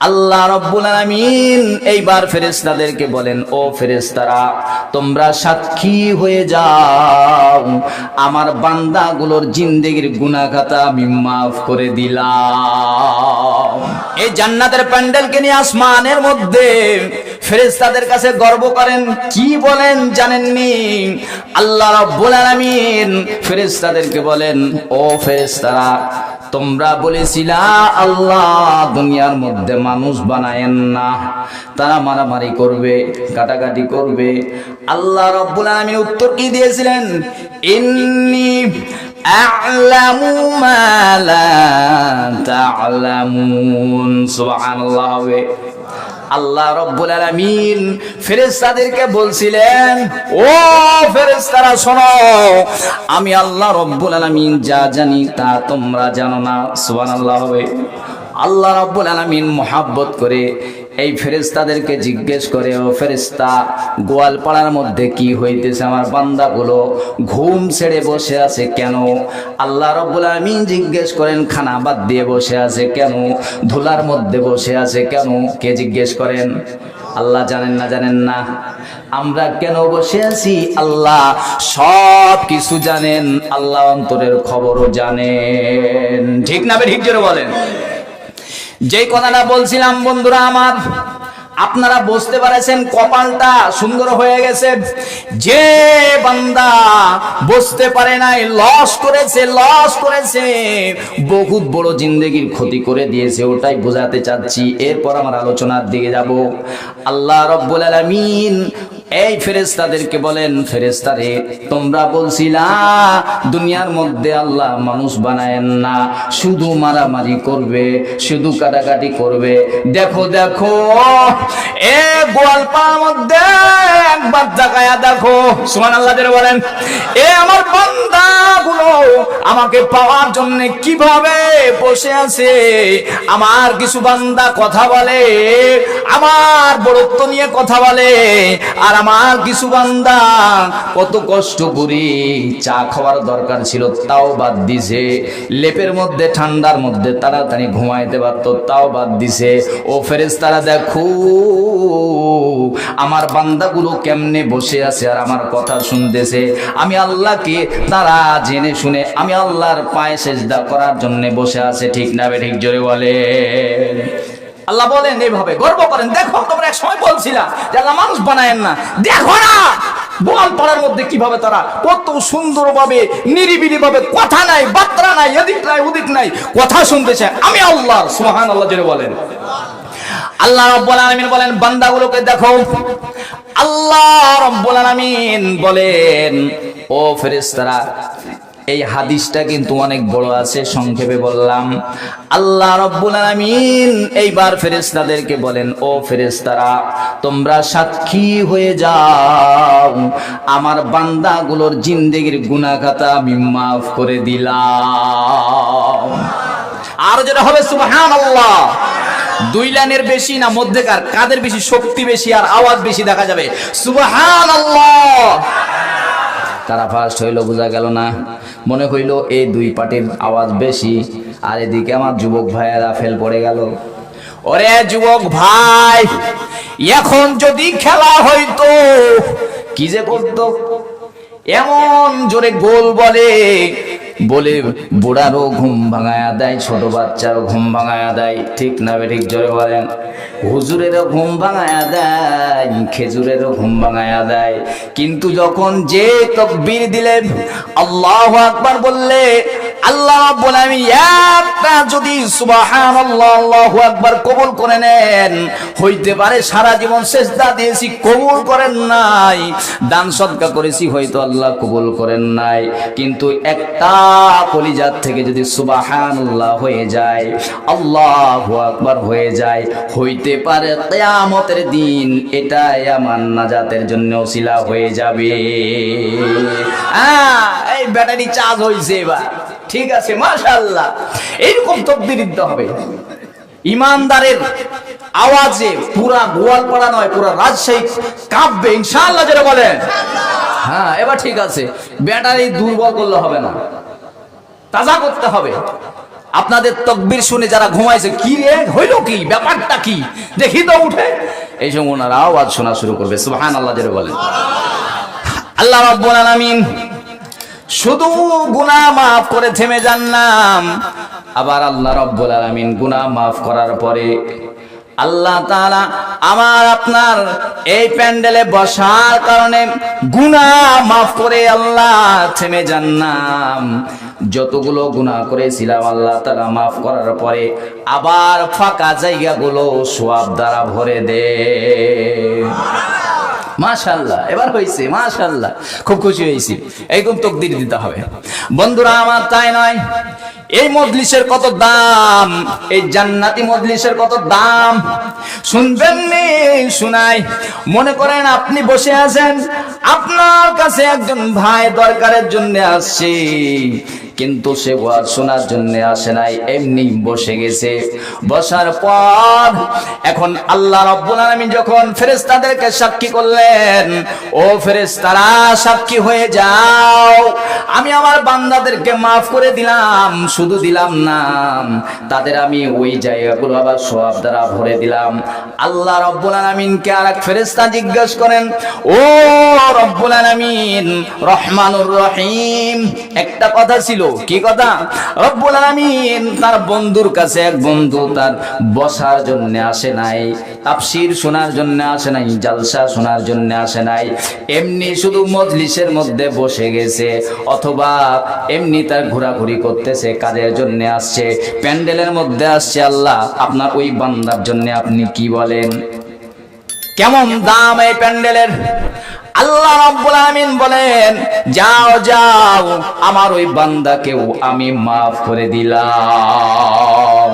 আল্লাহ রাব্বুল আলামিন এইবার ফেরেশতাদেরকে বলেন, ও ফেরেশতারা, তোমরা সাক্ষী হয়ে যাও, আমার বান্দাগুলোর জিন্দেগির গুনাহ খাতা আমি মাফ করে দিলাম। এই জান্নাতের প্যান্ডেলকে নিয়ে আসমানের মধ্যে ফেরেশতাদের কাছে গর্ব করেন, কি বলেন জানেননি? আল্লাহ রাব্বুল আলামিন ফেরেশতাদেরকে বলেন, ও ফেরেশতারা, তোমরা বলেছিলা আল্লাহ দুনিয়ার মধ্যে মানুষ বানায়েন না, তারা মারামারি করবে, কাটাকাটি করবে। আল্লাহ রাব্বুল আলামিন উত্তর কি দিয়েছিলেন? ইন্নী আ'লামু মা লা তা'লামুন। সুবহানাল্লাহ। আল্লাহ রাব্বুল আলামিন ফেরেশতাদেরকে বলছিলেন, ও ফেরেশতারা শোনো, আমি আল্লাহ রাব্বুল আলামিন যা জানি তা তোমরা জানো না। সুবহানাল্লাহ। আল্লাহ রাব্বুল আলামিন মহব্বত করে এই ফেরেশতাদেরকে জিজ্ঞেস করে, ও ফেরেশতা, গোয়ালপাড়ার মধ্যে কি হইতেছে? আমার বান্দাগুলো ঘুম ছেড়ে বসে আছে কেন? আল্লাহ রাব্বুল আলামিন জিজ্ঞেস করেন, খানা বাদ দিয়ে বসে আছে কেন? ধুলার মধ্যে বসে আছে কেন? কে জিজ্ঞেস করেন? আল্লাহ জানেন না? জানেন না? আমরা কেন বসে আছি আল্লাহ সব কিছু জানেন, আল্লাহ অন্তরের খবরও জানেন। ঠিক না ঠিক জোরে বলেন। যেই কথাটা বলছিলাম বন্ধুরা আমার, আপনারা বুঝতে পারেছেন কপালটা সুন্দর হয়ে গেছে। যে বান্দা বুঝতে পারে নাই, লস করেছে, বহুত বড় জিন্দেগির ক্ষতি করে দিয়েছে, ওটাই বোঝাতে চাচ্ছি। এরপর আমার আলোচনার দিকে যাব। আল্লাহ রাব্বুল আলামিন এই ফেরেশতাদেরকে বলেন, ফেরেশতারে, তোমরা বলছিলা দুনিয়ার মধ্যে আল্লাহ মানুষ বানায়েন না, শুধু মারামারি করবে, শুধু কাটাকাটি করবে। দেখো দেখো, এ গোয়ালপাড়ার মধ্যে একবার তাকায়া দেখো। সুবহানাল্লাহ জোরে বলেন। এ আমার বান্দাগুলো আমাকে পাওয়ার জন্য কিভাবে বসে আছে। আমার কিছু বান্দা কথা বলে, আমার বড়ত্ব নিয়ে কথা বলে, আর আমার কিছু বান্দা কত কষ্ট করে চা খাওয়ার দরকার ছিল তাও বাদ দিছে, লেপের মধ্যে ঠান্ডার মধ্যে তাড়াতাড়ি ঘুমাইতে পারতো তাও বাদ দিছে। ও ফেরেশতারা দেখো আমার বান্দাগুলো কেমনে বসে আছে আর আমার কথা শুনতেছে। আমি আল্লাহকে তারা জেনে শুনে আমি আল্লাহর পায়ে সেজদা করার জন্য বসে আছে। ঠিক না ঠিক জোরে বলেন। আল্লাহ বলেন এইভাবে গর্ব করেন, দেখো তোমরা এক সময় বলছিলা যে আল্লাহ মানুষ বানায়েন না, দেখো না গোয়ালপাড়ার মধ্যে কিভাবে তারা কত সুন্দরভাবে নিরিবিলি ভাবে, কথা নাই বার্তা নাই, এদিক নাই ওদিক নাই, কথা শুনতেছে আমি আল্লাহ। সুবহানাল্লাহ জোরে বলেন। আল্লাহ রাব্বুল আলামিন বলেন, বান্দাগুলোকে দেখো। আল্লাহ রাব্বুল আলামিন বলেন, ও ফেরেশতারা, এই হাদিসটা কিন্তু অনেক বড় আছে, সংক্ষেপে বললাম। আল্লাহ রাব্বুল আলামিন এইবার ফেরেশতাদেরকে বলেন, ও ফেরেশতারা, তোমরা সাক্ষী হয়ে যাও, আমার বান্দাগুলোর জিন্দেগির গুনাহ খাতা আমি মাফ করে দিলাম। আর যেটা হবে সুবহানাল্লাহ। দুই লাইনের বেশি না মধ্যেকার, কাদের বেশি শক্তি বেশি আর আওয়াজ বেশি দেখা যাবে? সুবহানাল্লাহ। কারা ফার্স্ট হইল বোঝা গেল না। মনে হইল এই দুই পার্টির আওয়াজ বেশি, আর এদিকে আমার যুবক ভাইয়েরা ফেল পড়ে গেল। ওরে যুবক ভাই, এখন যদি খেলা হইতো কি যে করতো, এমন জোরে গোল বলে বলে বুড়ারও ঘুম ভাঙায়া দেয়, ছোট বাচ্চারও ঘুম ভাঙায়া দেয়। ঠিক না ঠিক জোরে বলেন। হুজুরেরও ঘুম ভাঙায়া দেয়, খেজুরেরও ঘুম ভাঙায়া দেয়। কিন্তু যখন যে তাকবীর দিলেন, আল্লাহু আকবার বললে, আল্লাহ রাব্বুল আলামিন একটা যদি সুবহানাল্লাহ আল্লাহু আকবার কবুল করে নেন, হইতে পারে সারা জীবন সিজদা দিয়েছি কবুল করেন নাই, দান সদকা করেছি হয়তো আল্লাহ কবুল করেন নাই, কিন্তু একটা কলিজাত থেকে যদি সুবহানাল্লাহ হয়ে যায়, আল্লাহু আকবার হয়ে যায়, হইতে পারে কিয়ামতের দিন এটাই আমার নাজাতের জন্য ওসিলা হয়ে যাবে। এই ব্যাটারি চার্জ হইছে এবার, ঠিক আছে মাশাআল্লাহ। এইরকম তাকবীর দিতে হবে। ইমানদারের আওয়াজে পুরা গোয়ালপাড়া নয়, পুরা রাজশাহী কাঁপবে ইনশাআল্লাহ যারা বলেন। হ্যাঁ, এবার ঠিক আছে। ব্যাটারি দুর্বল করলে হবে না, তাজা করতে হবে। আপনাদের তাকবীর শুনে যারা ঘুমাইছে, কি রে হইল কি, ব্যাপারটা কি দেখি তো উঠে, এই সময় ওনারা আওয়াজ শোনা শুরু করবে। সুবহানাল্লাহ জোরে বলেন। আল্লাহ রাব্বুল আলামিন শুধু গুনাহ মাফ করে থেমে যান না, আবার আল্লাহ রাব্বুল আলামিন গুনাহ মাফ করার পরে আল্লাহ তাআলা আমার আপনার এই প্যান্ডেলে বসার কারণে গুনাহ মাফ করে আল্লাহ থেমে যান না। যতগুলো গুনাহ করেছিলাম আল্লাহ তাআলা মাফ করার পরে আবার ফাঁকা জায়গাগুলো সওয়াব দ্বারা ভরে দে। মাশাআল্লাহ, এবার হয়েছে, মাশাআল্লাহ, খুব খুশি হয়েছি। এইরকম তাকবীর দিতে হবে বন্ধুরা আমার। তাই নয়, এই মজলিসের কত দাম, এই জান্নাতি মজলিসের কত দাম শুনবেন নি? শুনাই। মনে করেন আপনি বসে আছেন, আপনার কাছে একজন ভাই দরকারের জন্য আসছে, কিন্তু সে ওয়াজ শোনার জন্য আসে নাই, এমনি বসে গেছে। বসার পর এখন আল্লাহ রাব্বুল আলামিন যখন ফেরেশতাদেরকে সাক্ষী করলেন, ও ফেরেশতারা সাক্ষী হয়ে যাও, আমি আমার বান্দাদেরকে মাফ করে দিলাম, শুধু দিলাম না, তাদের আমি ওই জায়গাগুলো আবার সওয়াব দ্বারা ভরে দিলাম। আল্লাহ রাব্বুল আলামিনকে আরেক ফেরেশতা জিজ্ঞাসা করেন, ও রাব্বুল আলামিন রহমানুর রহিম, একটা কথা ছিল, কি কথা? রব্বুল আলামিন তার বন্ধুর কাছে, এক বন্ধু তার বসার জন্য আসে নাই, তাফসীর শোনার জন্য আসে নাই, জালসা শোনার জন্য আসে নাই, এমনি শুধু মজলিসের মধ্যে বসে গেছে, অথবা এমনি তার ঘোরাঘুরি করতেছে, কাজের জন্য আসছে, প্যান্ডেলের মধ্যে আসছে। আল্লাহ আপনার ওই বান্দার জন্য আপনি কি বলেন? কেমন দাম এই প্যান্ডেলের? আল্লাহ রাব্বুল আলামিন বলেন, যাও যাও, আমার ওই বান্দাকেও আমি মাফ করে দিলাম।